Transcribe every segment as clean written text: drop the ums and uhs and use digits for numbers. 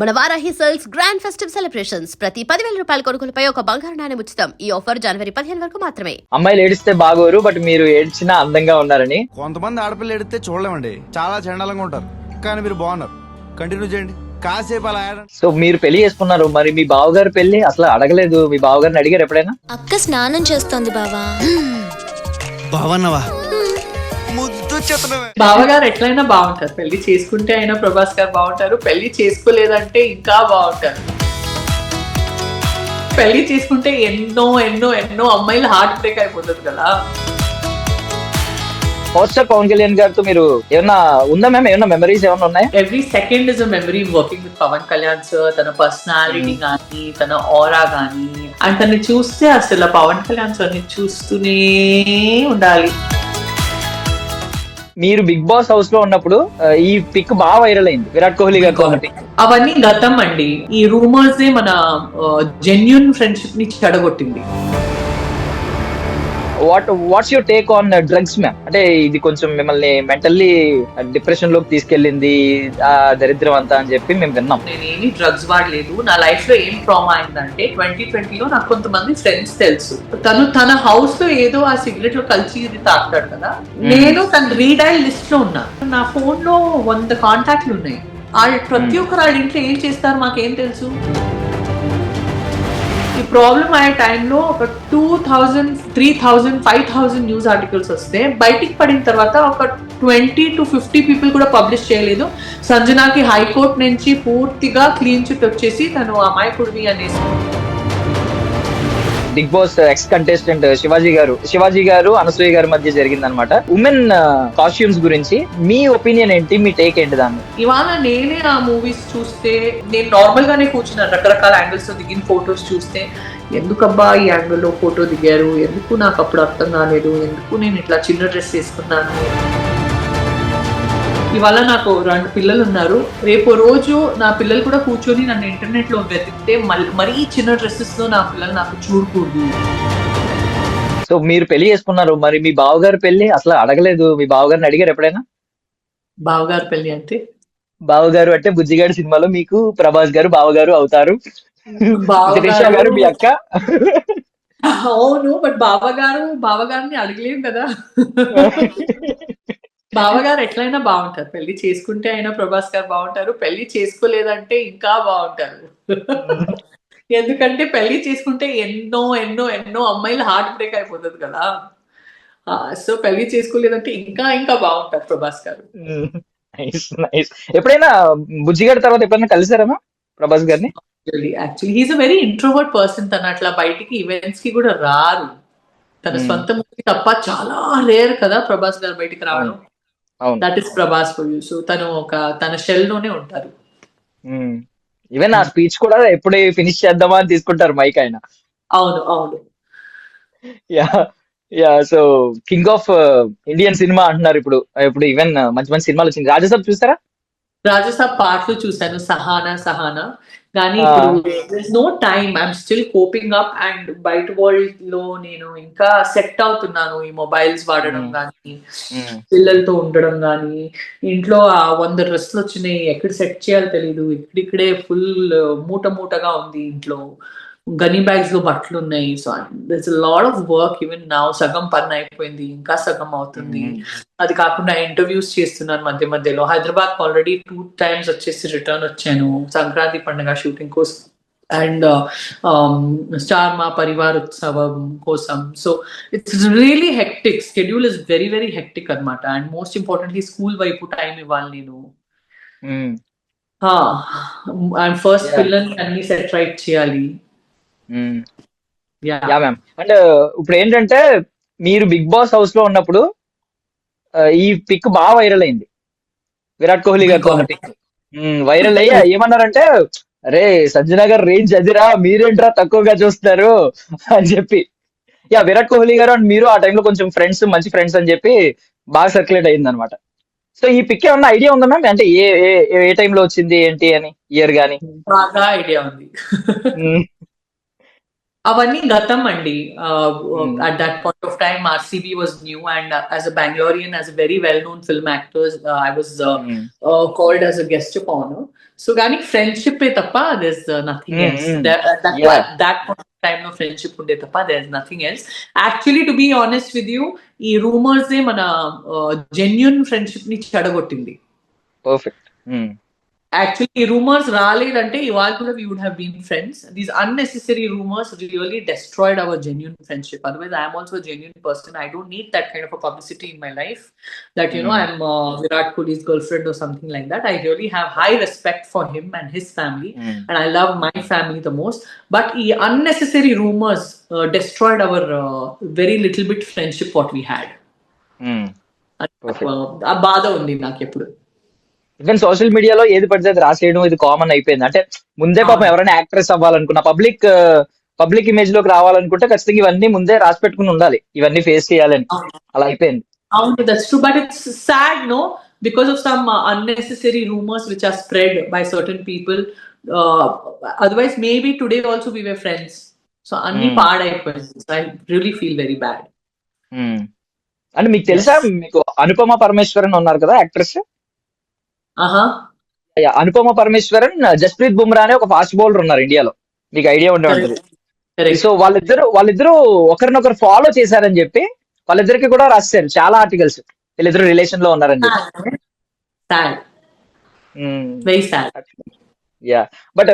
మన Varahi sales grand festive celebrations ప్రతి 10,000 రూపాయల కొనుగోలుపై ఒక బంగారు నాణెం ఉచితం. ఈ ఆఫర్ జనవరి 15 వరకు మాత్రమే. అమ్మాయిలు ఏడిస్తే బాగోరు, బట్ మీరు ఏడ్చినా అందంగా ఉన్నారని. కొంతమంది ఆడపిల్ల ఏడిస్తే చూడలేమండి, చాలా చండాలంగా ఉంటారు. కానీ మీరు బాగున్నారు, కంటిన్యూ చేయండి. కాసేపు అలా ఆడండి. సో మీరు పెళ్లి చేసుకున్నారు, మరి మీ బావగారు పెళ్లి అసలు అడగలేదు. మీ బావగారిని అడిగారు ఎప్పుడైనా? అక్క స్నానం చేస్తోంది బావా. బావన్నవా ముద్దు చెత్తనవే. బావగారు ఎట్లయినా బాగుంటారు. పెళ్లి చేసుకుంటే అయినా ప్రభాస్ గారు బాగుంటారు, పెళ్లి చేసుకోలేదంటే ఇంకా బాగుంటారు. పెళ్లి చేసుకుంటే ఎన్నో ఎన్నో ఎన్నో అమ్మాయిలు హార్ట్ బ్రేక్ అయిపోతుంది కదా. పోస్టర్ పవన్ కళ్యాణ్ గారితో మీరు ఏమన్నా ఉందా మ్యామ్? ఏమన్నా మెమరీస్ ఏమన్నా ఉన్నాయా? Every second is a memory working with Pawan Kalyan sir. తన పర్సనాలిటీ కానీ, తన ఆరా కానీ, అండ్ తనని చూస్తే అసలు పవన్ కళ్యాణ్ సార్ ని చూస్తూనే ఉండాలి. మీరు బిగ్ బాస్ హౌస్ లో ఉన్నప్పుడు ఈ పిక్ బాగా వైరల్ అయింది, విరాట్ కోహ్లీ గారితో ఒకటి. అవన్నీ గతం అండి. ఈ రూమర్స్ మన జెన్యున్ ఫ్రెండ్షిప్ ని చెడగొట్టింది. What's your take on drugs ma'am? అంటే ఇది కొంచెం మిమ్మల్ని మెంటల్లీ డిప్రెషన్ లోకి తీసుకెళ్ళింది ఆ దరిద్రం అంతా అని చెప్పి మేము విన్నాం. నేనేమి డ్రగ్స్ వాడలేదు. నా లైఫ్ లో ఏం ట్రామా అయిందంటే 2020లో నాకు కొంతమంది ఫ్రెండ్స్ తెలుసు. తన హౌస్ లో ఏదో ఆ సిగరెట్ లో కలిసి ఇది తాగుతాడు కదా. నేను తన రీడైల్ లిస్ట్ లో ఉన్నా. నా ఫోన్ లో 100 కాంటాక్ట్లు ఉన్నాయి. వాళ్ళు ప్రతి ఒక్కరు వాళ్ళ ఇంట్లో ఏం చేస్తారు మాకేం తెలుసు. ఈ ప్రాబ్లం అయ్యే టైంలో ఒక 2000, 3000, 5000 న్యూస్ ఆర్టికల్స్ వస్తే బయటికి పడిన తర్వాత ఒక 20 to 50 పీపుల్ కూడా పబ్లిష్ చేయలేదు. సంజనాకి హైకోర్టు నుంచి పూర్తిగా క్లీన్ చిట్ వచ్చేసి తను అమాయకుడివి అనేసి. Big boss ex contestant Shivaji garu Anasuya గారి మధ్య జరిగింది అనమాట. ఉమెన్ కాస్ట్యూమ్స్ గురించి మీ ఒపీనియన్ ఏంటి? మీ టేక్ ఏంటి దాన్ని? ఇవాళ నేనే ఆ మూవీస్ చూస్తే, నేను నార్మల్ గానే కూర్చున్నాను, రకరకాల యాంగిల్స్ లో దిగిన ఫొటోస్ చూస్తే ఎందుకబ్బా ఈ యాంగిల్ లో ఫోటో దిగారు, ఎందుకు నాకు అప్పుడు అర్థం కాలేదు, ఎందుకు నేను ఇట్లా చిన్న డ్రెస్ వేసుకున్నాను. ఇవాళ నాకు 2 పిల్లలు ఉన్నారు. రేపు రోజు నా పిల్లలు కూడా కూర్చొని నన్ను ఇంటర్నెట్ లో వెతికితే మరీ చిన్న డ్రెస్సెస్ లో నా పిల్లలు నాకు చూడకూడదు. సో మీరు పెళ్లి చేసుకున్నారు, మరి మీ బావగారు పెళ్లి అసలు అడగలేదు. మీ బావగారిని అడిగారు ఎప్పుడైనా? బావగారు పెళ్లి అంటే బావగారు అంటే బుజ్జిగాడి సినిమాలో మీకు ప్రభాస్ గారు బావగారు అవుతారు. త్రిష గారు మీ అక్క. అవును, బట్ బావగారిని అడగలేము కదా. బావగారు ఎట్లయినా బాగుంటారు. పెళ్లి చేసుకుంటే అయినా ప్రభాస్ గారు బాగుంటారు, పెళ్లి చేసుకోలేదంటే ఇంకా బాగుంటారు. ఎందుకంటే పెళ్లి చేసుకుంటే ఎన్నో ఎన్నో ఎన్నో అమ్మాయిలు హార్ట్ బ్రేక్ అయిపోతుంది కదా. సో పెళ్లి చేసుకోలేదంటే ఇంకా ఇంకా బాగుంటారు ప్రభాస్ గారు. ఎప్పుడైనా బుజ్జిగాడి తర్వాత ఎప్పుడైనా కలిసారమ్మా ప్రభాస్ గారిని? Actually he's a very introvert person. తను అట్లా బయటికి ఈవెంట్స్ కి కూడా రారు. తన సొంత మూవీ తప్ప చాలా రేర్ కదా ప్రభాస్ గారు బయటికి రావడం. That is Prabhas for you. So తన షెల్ లోనే ఉంటారు. ఈవెన్ ఆ స్పీచ్ కూడా ఎప్పుడు ఫినిష్ చేద్దామా అని తీసుకుంటారు మైక్ ఆయన. అవును అవును. Yeah so king of Indian cinema అంటున్నారు ఇప్పుడు. ఈవెన్ మంచి మంచి సినిమాలు వచ్చింది. రాజసాబ్ చూసారా? రాజసాబ్ పాటలు చూసాను, సహానా. కానీ ఇప్పుడు no time, I'm still coping up. And బయట వరల్డ్ లో నేను ఇంకా సెట్ అవుతున్నాను. ఈ మొబైల్స్ వాడడం కానీ, పిల్లలతో ఉండడం కానీ, ఇంట్లో 100 డ్రెస్సులు వచ్చినాయి, ఎక్కడ సెట్ చేయాలో తెలీదు. ఇక్కడిక్కడే ఫుల్ మూటగా ఉంది ఇంట్లో. గనీ బ్యాగ్స్ లో బట్టలు ఉన్నాయి. So that's a lot of work even now. సగం పని అయిపోయింది, ఇంకా సగం అవుతుంది. అది కాకుండా ఇంటర్వ్యూస్ చేస్తున్నాను మధ్యలో. హైదరాబాద్ ఆల్రెడీ 2 times వచ్చేసి రిటర్న్ వచ్చాను సంక్రాంతి పండుగ షూటింగ్ కోసం అండ్ స్టార్ మా పరివార్ ఉత్సవం కోసం. So it's really hectic. Schedule is very very hectic అనమాట. అండ్ మోస్ట్ ఇంపార్టెంట్లీ స్కూల్ వైపు టైం ఇవ్వాలి నేను. అండ్ ఫస్ట్ పిల్లల్ని అన్ని సెట్ రైట్ చేయాలి. Yeah ma'am. అండ్ ఇప్పుడు ఏంటంటే మీరు బిగ్ బాస్ హౌస్ లో ఉన్నప్పుడు ఈ పిక్ బాగా వైరల్ అయింది, విరాట్ కోహ్లీ గారితో ఒకటి. వైరల్ అయ్యి ఏమన్నారంటే, అరే సంజనా గారు రేంజ్ అదిరా, మీరేంట్రా తక్కువగా చూస్తారు అని చెప్పి. విరాట్ కోహ్లీ గారు అండ్ మీరు ఆ టైంలో కొంచెం మంచి ఫ్రెండ్స్ అని చెప్పి బాగా సర్క్యులేట్ అయింది అనమాట. సో ఈ పిక్ ఏమన్నా ఐడియా ఉందా మ్యామ్? అంటే ఏ ఏ టైంలో వచ్చింది ఏంటి అని, ఇయర్ గానీ? బాగా ఐడియా ఉంది. అవన్నీ గతం అండి. Hmm. At that point of time, RCB was new, and as a Bangalorean, as a very well-known film actor, I was Hmm. called as a guest of honor. So, gani friendship e tappa, there's nothing Hmm. else. Hmm. That Yeah. that point of time, no friendship unde tappa, there's nothing else. Actually, to be honest with you, ఈ rumors ఏ మన genuine friendship ని చెడగొట్టింది. Perfect. Hmm. Actually, rumors రాలేదంటే ఇవాళ కూడా we would have been friends. These unnecessary rumors really destroyed our genuine friendship. Otherwise, I am also a genuine person. I don't need that kind of a publicity in my life. That Hmm. I'm Virat Kohli's girlfriend or something like that. I really have high respect for him and his family, Hmm. and I love my family the most. But unnecessary rumors destroyed our very little bit friendship what we had. Hmm. Perfect. ఆ బాధ ఉంది నాకు ఎప్పుడు. Even social మీడియాలో ఏది పడితే అది రాసేయడం ఇది కామన్ అయిపోయింది. అంటే ముందే పాపం ఎవరైనా యాక్ట్రెస్ అవ్వాలనుకున్నా, పబ్లిక్ ఇమేజ్ లోకి రావాలనుకుంటే ఖచ్చితంగా ఇవన్నీ ముందే రాసి పెట్టుకుని ఉండాలి, ఇవన్నీ ఫేస్ చేయాలని. అలా అయిపోయింది. That's true, but it's sad, no? Because of some unnecessary rumors which are spread by certain people. Uh, Otherwise, maybe today also we were friends. So, anni Hmm. paadaipoyindi. So, I really feel very bad. Hmm. అంటే మీకు తెలుసా, Yes. మీకు అనుపమ పరమేశ్వరన్ ఉన్నారు కదా actress, Anupama Parameswaran, Jasprit Bumrah అనే ఒక fast bowler ఉన్నారు ఇండియాలో, మీకు ఐడియా ఉండే ఉంటుంది. Correct. సో వాళ్ళిద్దరు ఒకరినొకరు ఫాలో చేశారని చెప్పి వాళ్ళిద్దరికి కూడా రాశారు చాలా ఆర్టికల్స్, వీళ్ళిద్దరు రిలేషన్ లో ఉన్నారని చెప్పి. Sad. Very sad. Yeah but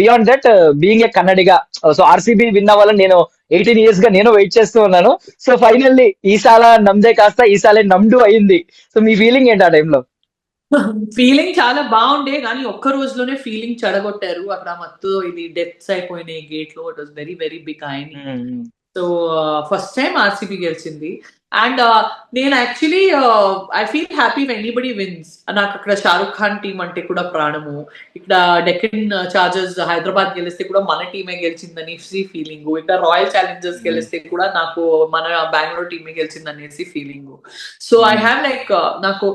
beyond that, being a Kannadiga, so RCB win అవ్వాలని నేను 18 years గా నేను వెయిట్ చేస్తూ ఉన్నాను. సో ఫైనల్లీ ఈసాల నమ్దే కాస్త ఈసాలే నమ్డు అయింది. సో మీ ఫీలింగ్ ఏంటి ఆ టైంలో? ఫీలింగ్ చాలా బాగుండే, కానీ ఒక్క రోజులోనే ఫీలింగ్ చెడగొట్టారు. అక్కడ మత్తు ఇది డెత్స్ అయిపోయినాయి గేట్ లో. It was very very big అయిన. సో ఫస్ట్ టైం ఆర్సీబీ గెలిచింది. అండ్ నేను actually I feel happy when anybody wins. నాకు అక్కడ షారుఖ్ ఖాన్ టీం అంటే కూడా ప్రాణము. ఇక్కడ డెక్కన్ చార్జర్స్ హైదరాబాద్ గెలిస్తే కూడా మన టీమే గెలిచిందనేసి ఫీలింగ్. ఇక్కడ రాయల్ ఛాలెంజర్స్ గెలిస్తే కూడా నాకు మన బెంగళూరు టీమే గెలిచిందనేసి feeling. So I have like నాకు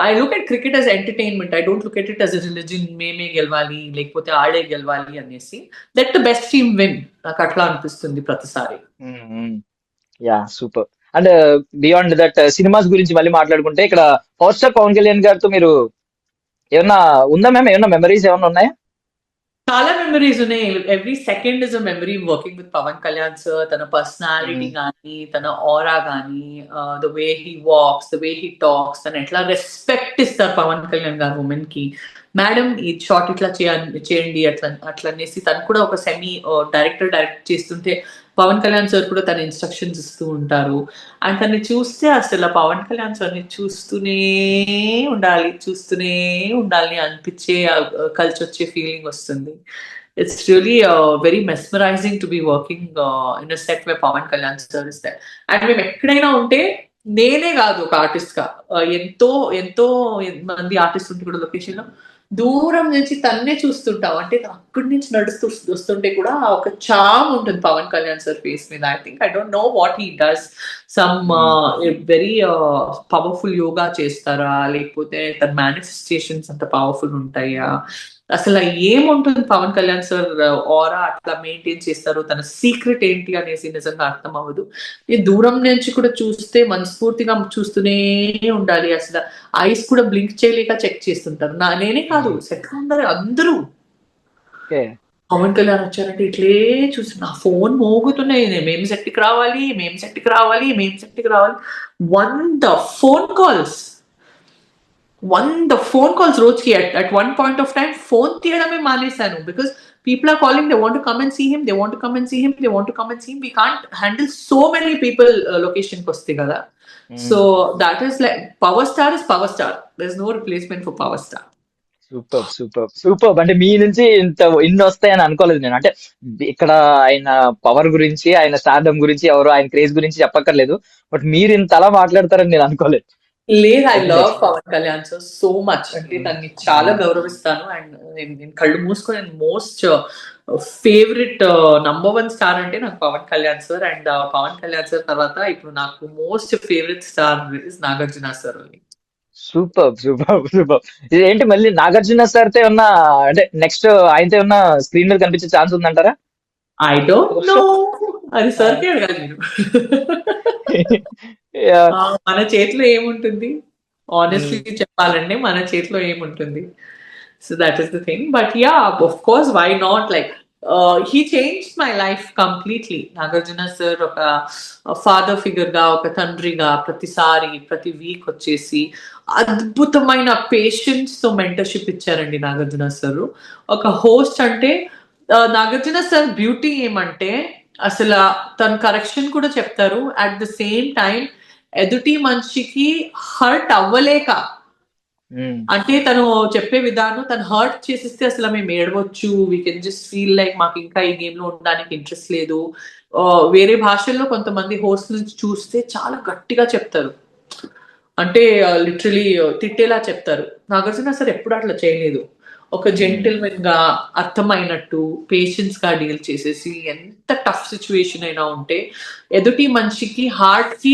I look at cricket as entertainment. I don't look at it as a religion, మేమే గెలవాలి లేకపోతే ఆడే గెలవాలి అనేసి. Let the best team win, నాకు అట్లా అనిపిస్తుంది ప్రతిసారి. Ya super. And beyond that, cinemas గురించి మళ్ళీ మాట్లాడుకుంటే, ఇక్కడ పవర్ స్టార్ పవన్ కళ్యాణ్ గారితో మీరు ఏమన్నా ఉందా మ్యామ్, ఏమన్నా మెమరీస్ ఏమన్నా ఉన్నాయా? చాలా మెమరీస్ ఉన్నాయి. Every second is a memory working with Pawan Kalyan sir. తన పర్సనాలిటీ కానీ, తన ఆరా కానీ, the way he walks, the way he talks, తను ఎట్లా రెస్పెక్ట్ ఇస్తారు పవన్ కళ్యాణ్ గారు ఉమెన్ కి. మేడం ఈ షార్ట్ ఇట్లా చేయండి అట్లా అనేసి. తను కూడా ఒక సెమీ డైరెక్ట్ చేస్తుంటే పవన్ కళ్యాణ్ సార్ కూడా తన ఇన్స్ట్రక్షన్స్ ఇస్తూ ఉంటారు. అండ్ తన్ని చూస్తే అసలు పవన్ కళ్యాణ్ సార్ని చూస్తూనే ఉండాలి అనిపించే కలిసి వచ్చే ఫీలింగ్ వస్తుంది. It's really very mesmerising to be working in a set way Pawan Kalyan sir is that. And మేము ఎక్కడైనా ఉంటే, నేనే కాదు ఒక ఆర్టిస్ట్ గా, ఎంతో మంది ఆర్టిస్ట్ ఉంటే కూడా లొకేషన్ లో దూరం నుంచి తన్నే చూస్తుంటాం. అంటే అక్కడి నుంచి నడుస్తూ వస్తుంటే కూడా ఒక చామ్ ఉంటుంది పవన్ కళ్యాణ్ సార్ ఫేస్ మీద. I don't know what he does. Some very powerful yoga చేస్తారా, లేకపోతే తన మేనిఫెస్టేషన్స్ అంత పవర్ఫుల్ ఉంటాయా, అసలు ఏముంటుంది పవన్ కళ్యాణ్ సార్ ఆరా అట్లా మెయింటైన్ చేస్తారు, తన సీక్రెట్ ఏంటి అనేసి నిజంగా అర్థం అవ్వదు. ఈ దూరం నుంచి కూడా చూస్తే మనస్ఫూర్తిగా చూస్తూనే ఉండాలి. అసలు ఐస్ కూడా బ్లింక్ చేయలేక చెక్ చేస్తుంటారు. నేనే కాదు, సెట్ అందరూ పవన్ కళ్యాణ్ వచ్చారంటే ఇట్లే చూసి నా ఫోన్ మోగుతున్నాయి. మేము సెట్కి రావాలి 100 phone calls రోజుకి. at one point of time phone తీయడమే మానేశాను. Because people are calling, they want to come and see him, we can't handle so many people location కి వస్తే కదా. So that is like, power star is power star, there's no replacement for power star. Super. అంటే మీ నుంచి ఇన్ని వస్తాయని అనుకోలేదు నేను. అంటే ఇక్కడ ఆయన పవర్ గురించి, ఆయన స్టార్డమ్ గురించి, ఎవరు ఆయన క్రేజ్ గురించి చెప్పక్కర్లేదు. బట్ మీరు ఇంత అలా మాట్లాడతారని నేను అనుకోలేదు. లేదు, I love Pawan Kalyan sir so much. అంటే దాన్ని చాలా గౌరవిస్తాను. అండ్ నేను కళ్ళు మూసుకొని మోస్ట్ ఫేవరెట్ నంబర్ 1 స్టార్ అంటే నాకు Pawan Kalyan sir. And Pawan Kalyan sir తర్వాత ఇప్పుడు నాకు most favourite star is Nagarjuna sir. Super. ఏంటి మళ్ళీ నాగార్జున సార్ తో ఏమన్నా, అంటే నెక్స్ట్ ఆయనతో ఏమన్నా స్క్రీన్ మీద కనిపించే ఛాన్స్ ఉందంటారా? ఐ డోంట్ నో, అది సార్కే అడగాలి మీరు. Yeah. మన చేతిలో ఏముంటుంది, ఆనెస్ట్లీ చెప్పాలంటే మన చేతిలో ఏముంటుంది. So that is the thing. But ya, of course, why not, like he change my life completely. Nagarjuna sir ఒక ఫాదర్ ఫిగర్ గా, ఒక తండ్రిగా ప్రతిసారి ప్రతి వీక్ వచ్చేసి అద్భుతమైన పేషెన్స్ తో మెంటర్షిప్ ఇచ్చారండి నాగార్జున సార్. ఒక హోస్ట్ అంటే నాగార్జున సార్ బ్యూటీ ఏమంటే అసలు తన కరెక్షన్ కూడా చెప్తారు, అట్ ద సేమ్ టైం ఎదుటి మనిషికి హర్ట్ అవ్వలేక, అంటే తను చెప్పే విధానం తను హర్ట్ చేసిస్తే అసలు మేము ఏడవచ్చు, we can just feel like మాకు ఇంకా ఈ గేమ్ లో ఉండడానికి ఇంట్రెస్ట్ లేదు. వేరే భాషల్లో కొంతమంది హోస్ట్ నుంచి చూస్తే చాలా గట్టిగా చెప్తారు, అంటే లిటరలీ తిట్టేలా చెప్తారు. నాగార్జున సార్ ఎప్పుడు అట్లా చేయలేదు. ఒక జెంటిల్మెన్ గా, అర్థమైనట్టు, పేషెన్స్ గా డీల్ చేసేసి, ఎంత టఫ్ సిచ్యువేషన్ అయినా ఉంటే ఎదుటి మనిషికి హార్ట్ కి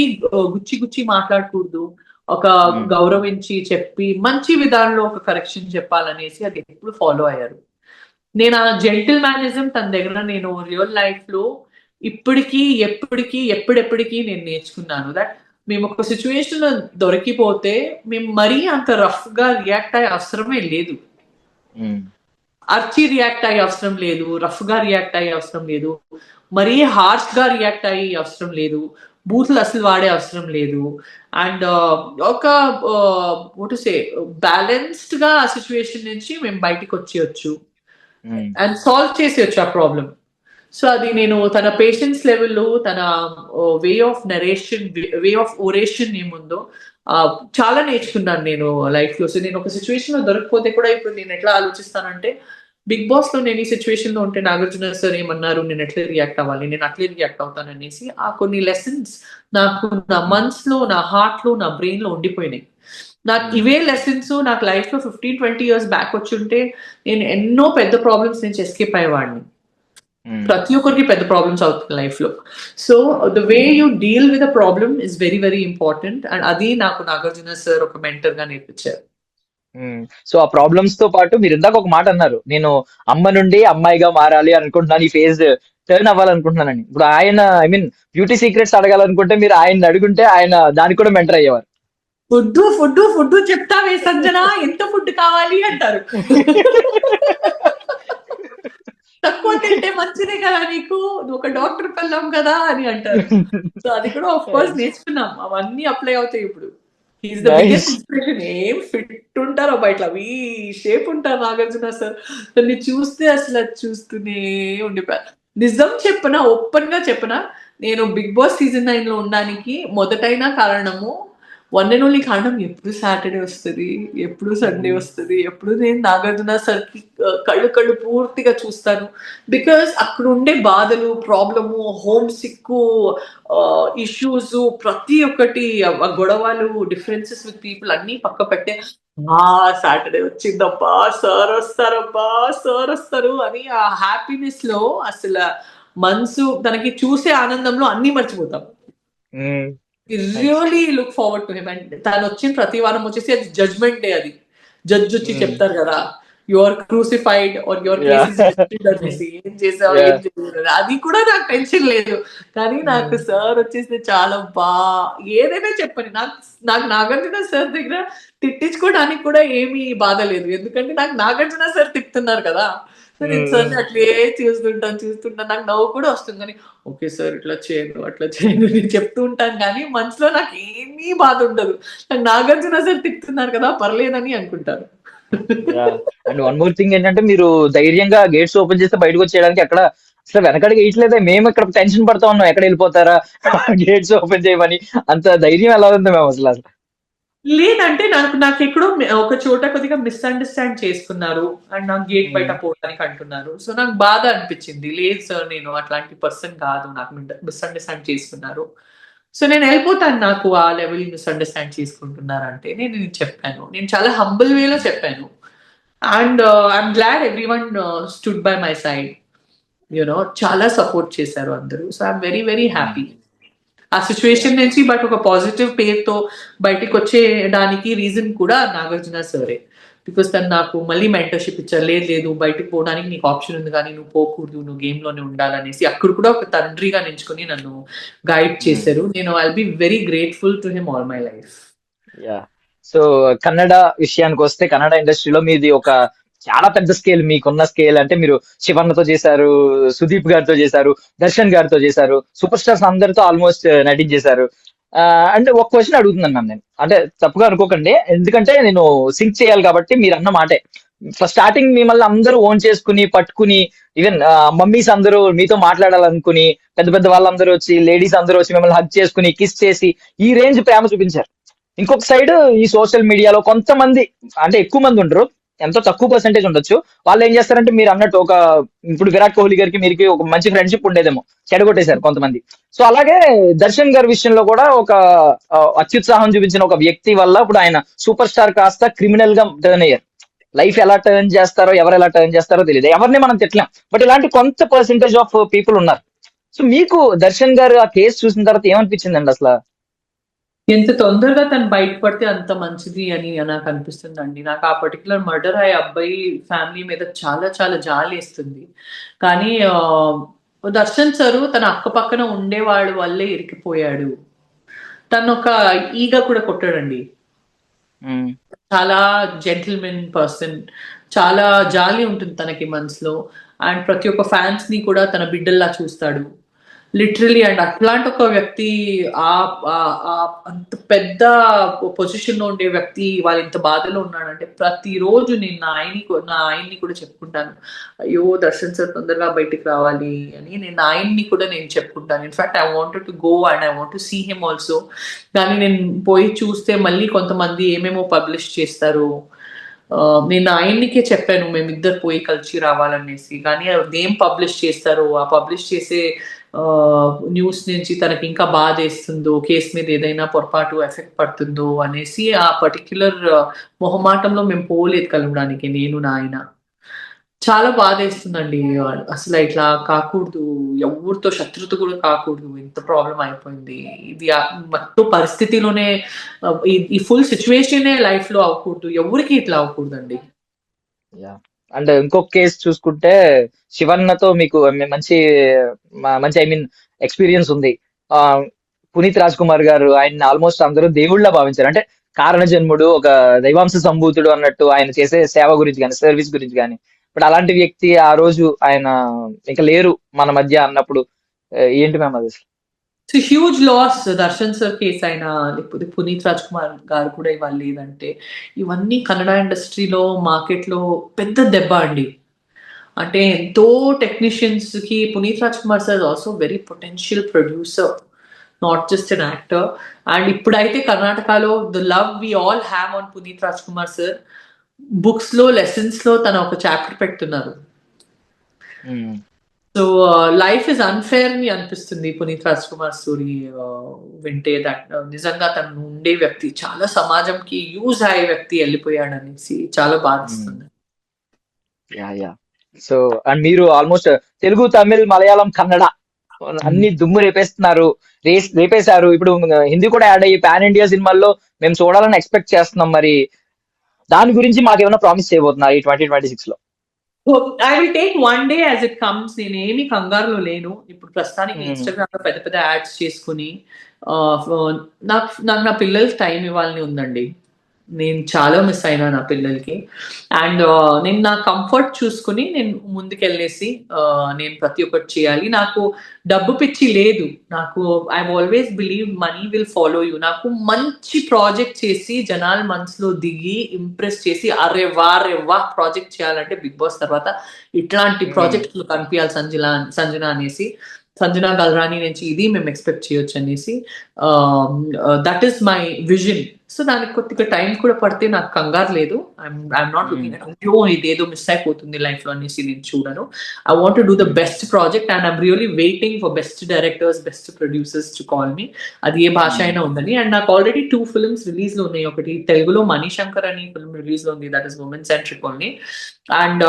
గుచ్చి గుచ్చి మాట్లాడకూడదు, ఒక గౌరవించి చెప్పి మంచి విధానంలో ఒక కరెక్షన్ చెప్పాలనేసి అది ఎప్పుడు ఫాలో అయ్యారు. నేను ఆ జెంటిల్ మేనిజం తన దగ్గర నేను రియల్ లైఫ్ లో ఇప్పటికీ ఎప్పుడెప్పటికీ నేను నేర్చుకున్నాను. దట్ మేము ఒక సిచ్యువేషన్ లో దొరికిపోతే మేము మరీ అంత రఫ్ గా రియాక్ట్ అయ్యే అవసరమే లేదు. అర్చి రియాక్ట్ అయ్యే అవసరం లేదు, రఫ్ గా రియాక్ట్ అయ్యే అవసరం లేదు, మరీ హార్ష్ గా రియాక్ట్ అయ్యే అవసరం లేదు, బూతులు అసలు వాడే అవసరం లేదు. అండ్ ఒక బ్యాలెన్స్డ్ గా ఆ సిచ్యువేషన్ నుంచి మేము బయటకు వచ్చేయచ్చు అండ్ సాల్వ్ చేసేయచ్చు ఆ ప్రాబ్లం. సో అది నేను తన పేషెన్స్ లెవెల్లో, తన way of narration, way of oration ఏముందో చాలా నేర్చుకున్నాను నేను లైఫ్ లో. సో నేను ఒక సిచ్యువేషన్ లో దొరకపోతే కూడా ఇప్పుడు నేను ఎట్లా ఆలోచిస్తానంటే, బిగ్ బాస్ లో నేను ఈ సిచ్యువేషన్ లో ఉంటే నాగార్జున సార్ ఏమన్నారు, నేను ఎట్లా రియాక్ట్ అవ్వాలి, నేను అట్లే రియాక్ట్ అవుతాను అనేసి ఆ కొన్ని లెసన్స్ నాకు నా మనసులో, నా హార్ట్ లో, నా బ్రెయిన్ లో ఉండిపోయినాయి. నాకు ఇవే లెసన్స్ నాకు లైఫ్ లో 15-20 years బ్యాక్ వచ్చి ఉంటే నేను ఎన్నో పెద్ద ప్రాబ్లమ్స్ నుంచి ఎస్కేప్ అయ్యేవాడిని. ప్రతి ఒక్కరికి పెద్ద ప్రాబ్లమ్స్ అవుతుంది లైఫ్ లో. So the way you deal with a problem is very very important. And అది నాకు నాగార్జున సార్ ఒక మెంటర్ గా నేర్పించారు. సో ఆ ప్రాబ్లమ్స్ తో పాటు మీరు ఇందాక ఒక మాట అన్నారు, నేను అమ్మ నుండి అమ్మాయిగా మారాలి అనుకుంటున్నాను, ఈ ఫేజ్ టర్న్ అవ్వాలనుకుంటున్నానని. ఇప్పుడు ఆయన, ఐ మీన్ బ్యూటీ సీక్రెట్స్ అడగాలనుకుంటే మీరు ఆయన అడుగుంటే ఆయన దానికి కూడా మెంటర్ అయ్యేవారు. ఫుడ్ చెప్తావే సంజన, ఎంత ఫుడ్ కావాలి అంటారు. తక్కువ తింటే మంచిదే కదా నీకు, నువ్వు ఒక డాక్టర్ పెళ్ళాం కదా అని అంటారు. సో అది కూడా ఆఫ్ కోర్స్ నేర్చుకున్నాం, అవన్నీ అప్లై అవుతాయి ఇప్పుడు. He is the biggest inspiration. ఏం ఫిట్ ఉంటారో బయట, ఈ షేప్ ఉంటారు నాగార్జున సార్. దాన్ని చూస్తే అసలు చూస్తూనే ఉండిపోయారు. నిజం చెప్పనా, ఓపెన్ గా చెప్పనా, నేను బిగ్ బాస్ సీజన్ 9 లో ఉండడానికి మొదటైన కారణము, వన్ అండ్ ఓన్లీ కారణం, ఎప్పుడు సాటర్డే వస్తుంది, ఎప్పుడు సండే వస్తుంది, ఎప్పుడు నేను నాగార్జున సార్ కి కళ్ళు పూర్తిగా చూస్తాను. బికాస్ అక్కడ ఉండే బాధలు, ప్రాబ్లము, హోమ్ సిక్కు, ఇష్యూస్, ప్రతి ఒక్కటి గొడవలు, డిఫరెన్సెస్ విత్ పీపుల్ అన్ని పక్క పెట్టే, సాటర్డే వచ్చిందబ్బా, సార్ వస్తారు అని ఆ హ్యాపీనెస్ లో అసలు మనసు తనకి చూసే ఆనందంలో అన్ని మర్చిపోతాం. Really look forward to him. And తను వచ్చిన ప్రతి వారం వచ్చేసి అది జడ్జ్మెంట్ డే, అది జడ్జ్ వచ్చి చెప్తారు కదా, your crucified or your cases, ఏం చేసావు ఏం చేయలేదు, అది కూడా నాకు టెన్షన్ లేదు. కానీ నాకు సార్ వచ్చేసి చాలా ఏదైనా చెప్పని, నాకు నాగార్జున సార్ దగ్గర తిట్టించుకోవడానికి కూడా ఏమీ బాధ లేదు, ఎందుకంటే నాకు నాగార్జున సార్ తిప్పుతున్నారు కదా. నేను సార్ అట్లే చూస్తుంటాను, నాకు నవ్వు కూడా వస్తుంది. కానీ ఓకే సార్ ఇట్లా చేయను అట్లా చేయను నేను చెప్తూ ఉంటాను, కానీ మనసులో నాకు ఏమీ బాధ ఉండదు. నాకు నాగార్జున సార్ తిప్పుతున్నారు కదా, పర్లేదని అనుకుంటాను. అండ్ వన్ మోర్ థింగ్ ఏంటంటే, మీరు ధైర్యంగా గేట్స్ ఓపెన్ చేస్తే బయటకు వచ్చేయడానికి అక్కడ అసలు వెనకడికి వేయట్లేదే, మేము ఇక్కడ టెన్షన్ పడతా ఉన్నాం ఎక్కడ వెళ్ళిపోతారా గేట్స్ ఓపెన్ చేయమని. అంత ధైర్యం ఎలా ఉంది మేము అసలు? లేదంటే నాకు ఎక్కడో ఒక చోట కొద్దిగా మిస్అండర్స్టాండ్ చేసుకున్నారు అండ్ నాకు గేట్ బయట పోవడానికి అంటున్నారు. సో నాకు బాధ అనిపించింది, లేదు సార్ నేను అట్లాంటి పర్సన్ కాదు, నాకు మిస్అండర్స్టాండ్ చేసుకున్నారు, సో నేను వెళ్ళిపోతాను, నాకు ఆ లెవెల్ మిస్అండర్స్టాండ్ చేసుకుంటున్నారంటే నేను చెప్పాను, నేను చాలా హంబుల్ వేలో చెప్పాను. And I'm glad everyone stood by my side, you know చాలా సపోర్ట్ చేశారు అందరూ. So I'm very very happy ఆ సిచ్యువేషన్ నుంచి. బట్ ఒక పాజిటివ్ పేరుతో బయటకు వచ్చేయడానికి రీజన్ కూడా నాగార్జున సరే, బికాస్ తను నాకు మళ్ళీ మెంటర్షిప్ ఇచ్చారు. లేదు బయటకు పోవడానికి నీకు ఆప్షన్ ఉంది కానీ నువ్వు పోకూడదు, నువ్వు గేమ్ లోనే ఉండాలనేసి అక్కడ కూడా ఒక తండ్రిగా నించుకొని నన్ను గైడ్ చేశారు. నేను I be very grateful to him all my life. Yeah. So Kannada విషయానికి వస్తే కన్నడ ఇండస్ట్రీలో మీది ఒక చాలా పెద్ద స్కేల్. మీకున్న స్కేల్ అంటే మీరు శివన్నతో చేశారు, సుదీప్ గారితో చేశారు, దర్శన్ గారితో చేశారు, సూపర్ స్టార్స్ అందరితో ఆల్మోస్ట్ నటించేశారు. అంటే ఒక క్వశ్చన్ అడుగుతున్నాను మ్యామ్ నేను, అంటే తప్పుగా అనుకోకండి, ఎందుకంటే నేను సింక్ చేయాలి కాబట్టి. మీరు అన్న మాటే స్టార్టింగ్ మిమ్మల్ని అందరూ ఓన్ చేసుకుని పట్టుకుని, ఈవెన్ మమ్మీస్ అందరూ మీతో మాట్లాడాలనుకుని, పెద్ద పెద్ద వాళ్ళందరూ వచ్చి, లేడీస్ అందరూ వచ్చి మిమ్మల్ని హగ్ చేసుకుని కిస్ చేసి ఈ రేంజ్ ప్రేమ చూపించారు. ఇంకొక సైడ్ ఈ సోషల్ మీడియాలో కొంతమంది, అంటే ఎక్కువ మంది ఉండరు, ఎంతో తక్కువ పర్సెంటేజ్ ఉండొచ్చు, వాళ్ళు ఏం చేస్తారంటే మీరు అన్నట్టు ఒక ఇప్పుడు విరాట్ కోహ్లీ గారికి మీకు ఒక మంచి ఫ్రెండ్షిప్ ఉండేదేమో, చెడగొట్టేశారు కొంతమంది. సో అలాగే దర్శన్ గారి విషయంలో కూడా ఒక అత్యుత్సాహం చూపించిన ఒక వ్యక్తి వల్ల ఇప్పుడు ఆయన సూపర్ స్టార్ కాస్త క్రిమినల్ గా టర్న్ అయ్యారు. లైఫ్ ఎలా టర్న్ చేస్తారో, ఎవరు ఎలా టర్న్ చేస్తారో తెలియదు, ఎవరిని మనం తిట్టలేం, బట్ ఇలాంటి కొంత పర్సెంటేజ్ ఆఫ్ పీపుల్ ఉన్నారు. సో మీకు దర్శన్ గారు ఆ కేసు చూసిన తర్వాత ఏమనిపించిందండి అసలు? ఎంత తొందరగా తను బయటపడితే అంత మంచిది అని నాకు అనిపిస్తుందండి. నాకు ఆ పర్టికులర్ మర్డర్ అయ్యే అబ్బాయి ఫ్యామిలీ మీద చాలా చాలా జాలి వేస్తుంది. కానీ దర్శన్ సారు తన అక్క పక్కన ఉండేవాడు వల్లే ఇరికిపోయాడు. తను ఒక ఈగ కూడా కొట్టాడండి. చాలా జెంటిల్మెన్ పర్సన్, చాలా జాలి ఉంటుంది తనకి మనసులో. అండ్ ప్రతి ఒక్క ఫ్యాన్స్ ని కూడా తన బిడ్డల్లా చూస్తాడు లిటరలీ. అండ్ అట్లాంటి ఒక వ్యక్తి, అంత పెద్ద పొజిషన్ లో ఉండే వ్యక్తి వాళ్ళు ఇంత బాధలో ఉన్నాడంటే ప్రతిరోజు నేను నా ఆయన్ని కూడా చెప్పుకుంటాను, అయ్యో దర్శన్ సార్ తొందరగా బయటికి రావాలి అని. నేను ఆయన్ని కూడా నేను చెప్పుకుంటాను. In fact I wanted to go and I want to see him also. కానీ నేను పోయి చూస్తే మళ్ళీ కొంతమంది ఏమేమో పబ్లిష్ చేస్తారు. నేను ఆయన్నికే చెప్పాను మేమిద్దరు పోయి కలిసి రావాలనేసి, కానీ అదేం పబ్లిష్ చేస్తారో, ఆ పబ్లిష్ చేసే న్యూస్ నుంచి తనకి ఇంకా బాధ వేస్తుందో, కేసు మీద ఏదైనా పొరపాటు ఎఫెక్ట్ పడుతుందో అనేసి ఆ పర్టిక్యులర్ మొహమాటంలో మేము పోలేదు కలవడానికి, నేను నా ఆయన. చాలా బాధ వేస్తుందండి. అసలు ఇట్లా కాకూడదు, ఎవరితో శత్రుత కూడా కాకూడదు, ఎంత ప్రాబ్లం అయిపోయింది ఇది. మొత్తం పరిస్థితిలోనే ఈ ఫుల్ సిచ్యువేషనే లైఫ్ లో అవ్వకూడదు, ఎవరికి ఇట్లా అవ్వకూడదండి. అండ్ ఇంకొక కేసు చూసుకుంటే శివన్నతో మీకు మంచి ఐ మీన్ ఎక్స్పీరియన్స్ ఉంది. పునీత్ రాజ్ కుమార్ గారు ఆయన ఆల్మోస్ట్ అందరూ దేవుళ్ళ భావించారు, అంటే కారణ జన్ముడు, ఒక దైవాంశ సంభూతుడు అన్నట్టు ఆయన చేసే సేవ గురించి కానీ, సర్వీస్ గురించి కానీ. బట్ అలాంటి వ్యక్తి ఆ రోజు ఆయన ఇంకా లేరు మన మధ్య అన్నప్పుడు ఏంటి మ్యామ్ అది? Huge loss. Darshan sir case అయినా, లేకపోతే పునీత్ రాజ్ కుమార్ గారు కూడా ఇవాళ లేదంటే, ఇవన్నీ కన్నడ ఇండస్ట్రీలో మార్కెట్లో పెద్ద దెబ్బ అండి. అంటే ఎంతో టెక్నీషియన్స్ కి Puneeth Raj Kumar sir also very potential producer, not just an actor. And ఇప్పుడైతే కర్ణాటకలో the love we all have on Puneeth Raj Kumar sir, books లో లెసన్స్ లో తన ఒక చాప్టర్ పెడుతున్నారు. సో లైఫ్ ఇస్ అన్ఫేర్ అని అనిపిస్తుంది పునీత్ రాజ్ కుమార్ స్టోరీ వింటే. దట్ నిజంగా తను ఉండే వ్యక్తి చాలా సమాజంకి యూజ్ అయ్యే వ్యక్తి వెళ్ళిపోయాడు అనేసి చాలా బాధిస్తుంది. సో అండ్ మీరు ఆల్మోస్ట్ తెలుగు, తమిళ్, మలయాళం, కన్నడ అన్ని దుమ్ము రేపేశారు. ఇప్పుడు హిందీ కూడా యాడ్ అయ్యి పాన్ ఇండియా సినిమాల్లో మేము చూడాలని ఎక్స్పెక్ట్ చేస్తున్నాం. మరి దాని గురించి మాకేమైనా ప్రామిస్ చేయబోతున్నారు ఈ 2026 లో? I will take one day as it comes. నేను ఏమి కంగారులో లేను. ఇప్పుడు ప్రస్తుతానికి ఇన్స్టాగ్రామ్ లో పెద్ద పెద్ద యాడ్స్ చేసుకుని నాకు నా పిల్లలకి టైం ఇవ్వాలని ఉందండి. నేను చాలా మిస్ అయినా నా పిల్లలకి. అండ్ నేను నా కంఫర్ట్ చూసుకుని నేను ముందుకెళ్ళేసి నేను ప్రతి ఒక్కటి చేయాలి. నాకు డబ్బు పిచ్చి లేదు. నాకు I always believe money will follow you. నాకు మంచి ప్రాజెక్ట్ చేసి జనాల మనసులో దిగి ఇంప్రెస్ చేసి అరే వా ప్రాజెక్ట్ చేయాలంటే బిగ్ బాస్ తర్వాత ఇట్లాంటి ప్రాజెక్టులు కనిపించాలి సంజన అనేసి, సంజన గల్రాని నుంచి ఇది మేము ఎక్స్పెక్ట్ చేయొచ్చు అనేసి that is my vision. So దానికి కొద్దిగా టైం కూడా పడితే నాకు కంగారు లేదు. ఐఎమ్ నాట్ లుకింగ్ అట్ అయ్యో ఇదేదో మిస్ అయిపోతుంది లైఫ్ లో అనేసి నేను చూడను. I want to do the best project and I'm really waiting for best directors, best producers to call me. అది ఏ భాష అయినా ఉందని. అండ్ నాకు ఆల్రెడీ 2 ఫిల్మ్స్ రిలీజ్ లో ఉన్నాయి. ఒకటి తెలుగులో మణిశంకర్ అని ఫిల్మ్ రిలీజ్ లో ఉంది, that is women centric only. And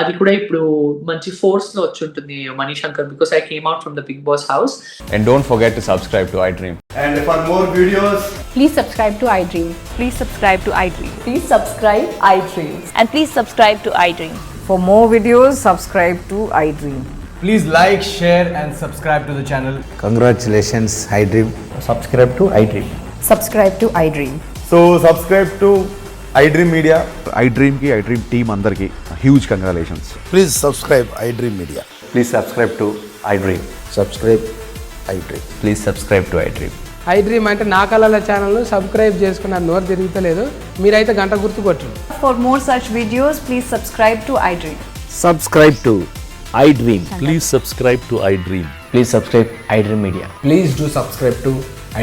అది కూడా ఇప్పుడు మంచి ఫోర్స్ లో వచ్చి ఉంటుంది Manishankar, because I came out from the big boss house. And don't forget to subscribe to iDream. And for more videos, Please subscribe to iDream. Please subscribe to iDream. Please subscribe iDream. And please subscribe to iDream. For more videos, subscribe to iDream. Please like, share, and subscribe to the channel. Congratulations iDream. Subscribe to iDream. Subscribe to iDream. So subscribe to iDream media. iDreamకి iDream team అందరికి huge congratulations. Please subscribe iDream media. Please subscribe to iDream. Subscribe iDream. Please subscribe to iDream. iDream అంటే నా కళల ఛానల్ను subscribe చేసుకున్న నోరు తిరుగుతలేదు, మీరైతే గంట గుర్తు కొట్టండి. For more such videos, please subscribe to iDream. Subscribe to iDream. Please subscribe to iDream. Please subscribe iDream Media. Please do subscribe to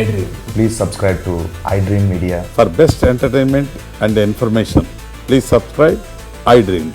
iDream. Please subscribe to iDream media. For best entertainment and information, please subscribe iDream.